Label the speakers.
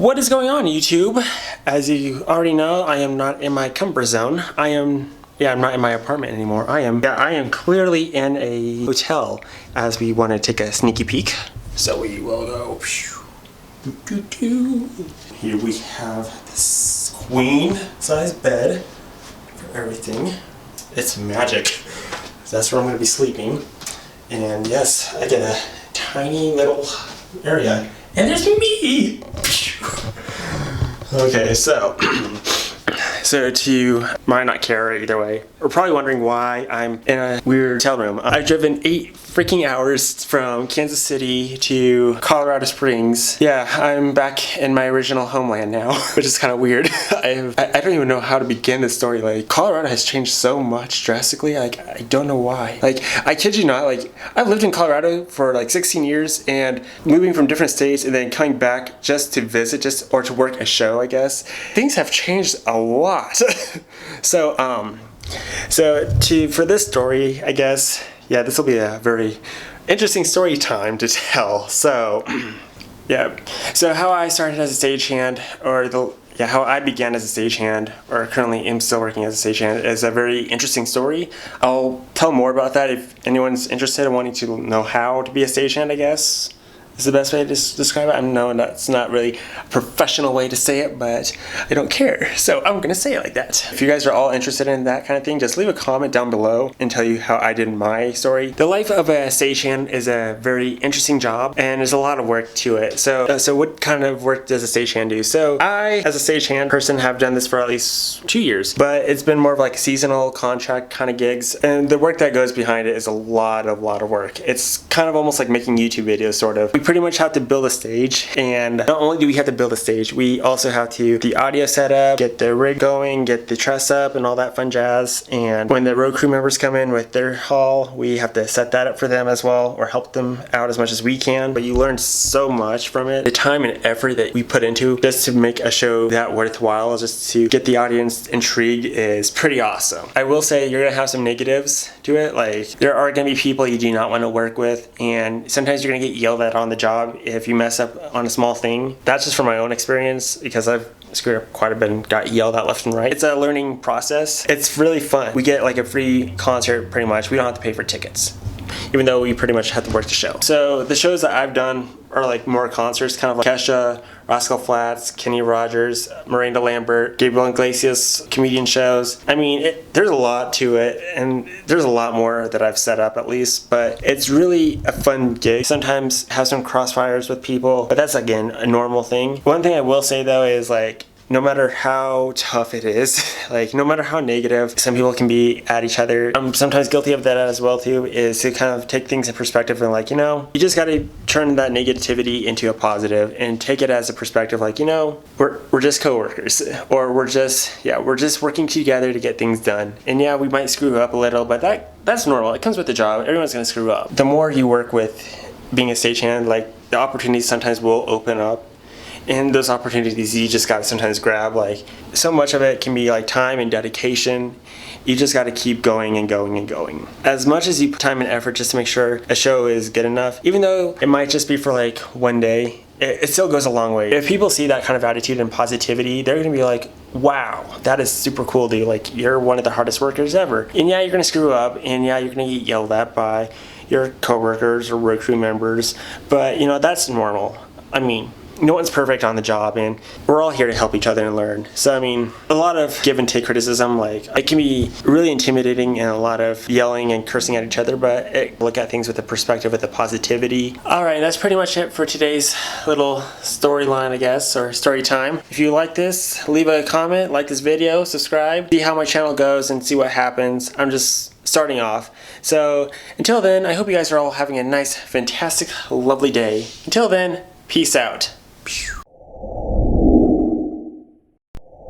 Speaker 1: What is going on, YouTube? As you already know, I am not in my comfort zone. I'm not in my apartment anymore. I am clearly in a hotel as we want to take a sneaky peek. So we will go. Here we have this queen size bed for everything. It's magic. That's where I'm going to be sleeping. And yes, I get a tiny little area. And there's me! Okay, so you might not care either way. We're probably wondering why I'm in a weird hotel room. I've driven 8 freaking hours from Kansas City to Colorado Springs. Yeah, I'm back in my original homeland now, which is kind of weird. I don't even know how to begin this story. Like, Colorado has changed so much drastically. Like, I don't know why. Like, I kid you not, like, I've lived in Colorado for like 16 years, and moving from different states and then coming back just to visit, or to work a show, I guess. Things have changed a lot. For this story, I guess, yeah, this will be a very interesting story time to tell. So, yeah. So how I started as a stagehand, how I began as a stagehand, or currently am still working as a stagehand, is a very interesting story. I'll tell more about that if anyone's interested in wanting to know how to be a stagehand, I guess. Is the best way to describe it. I know that's not really a professional way to say it, but I don't care, so I'm gonna say it like that. If you guys are all interested in that kind of thing, just leave a comment down below and tell you how I did my story. The life of a stagehand is a very interesting job, and there's a lot of work to it. So what kind of work does a stagehand do? So I, as a stagehand person, have done this for at least 2 years, but it's been more of like seasonal contract kind of gigs, and the work that goes behind it is a lot of work. It's kind of almost like making YouTube videos, sort of. We pretty much have to build a stage, and not only do we have to build a stage, we also have to get the audio set up, get the rig going, get the truss up, and all that fun jazz. And when the road crew members come in with their haul, we have to set that up for them as well, or help them out as much as we can. But you learn so much from it. The time and effort that we put into just to make a show that worthwhile, just to get the audience intrigued, is pretty awesome. I will say you're gonna have some negatives to it. Like, there are gonna be people you do not want to work with, and sometimes you're gonna get yelled at on the job if you mess up on a small thing. That's just from my own experience, because I've screwed up quite a bit and got yelled at left and right. It's a learning process. It's really fun. We get like a free concert pretty much. We don't have to pay for tickets, even though we pretty much have to work the show. So the shows that I've done are like more concerts, kind of like Kesha, Rascal Flatts, Kenny Rogers, Miranda Lambert, Gabriel Iglesias, comedian shows. I mean, there's a lot to it, and there's a lot more that I've set up at least, but it's really a fun gig. Sometimes have some crossfires with people, but that's, again, a normal thing. One thing I will say though is, like, no matter how tough it is, like, no matter how negative some people can be at each other, I'm sometimes guilty of that as well too, is to kind of take things in perspective and, like, you know, you just gotta turn that negativity into a positive and take it as a perspective, like, you know, we're just co-workers, or we're just working together to get things done. And yeah, we might screw up a little, but that's normal. It comes with the job. Everyone's gonna screw up. The more you work with being a stagehand, like, the opportunities sometimes will open up. And those opportunities you just gotta sometimes grab. Like, so much of it can be like time and dedication. You just gotta keep going and going and going. As much as you put time and effort just to make sure a show is good enough, even though it might just be for like one day, it still goes a long way. If people see that kind of attitude and positivity, they're gonna be like, wow, that is super cool, dude. Like, you're one of the hardest workers ever. And yeah, you're gonna screw up, and yeah, you're gonna get yelled at by your coworkers or road crew members, but you know, that's normal. I mean, no one's perfect on the job, and we're all here to help each other and learn. So, I mean, a lot of give and take criticism, like, it can be really intimidating, and a lot of yelling and cursing at each other, but look at things with a perspective, with a positivity. Alright, that's pretty much it for today's little storyline, I guess, or story time. If you like this, leave a comment, like this video, subscribe, see how my channel goes, and see what happens. I'm just starting off. So, until then, I hope you guys are all having a nice, fantastic, lovely day. Until then, peace out. Pew.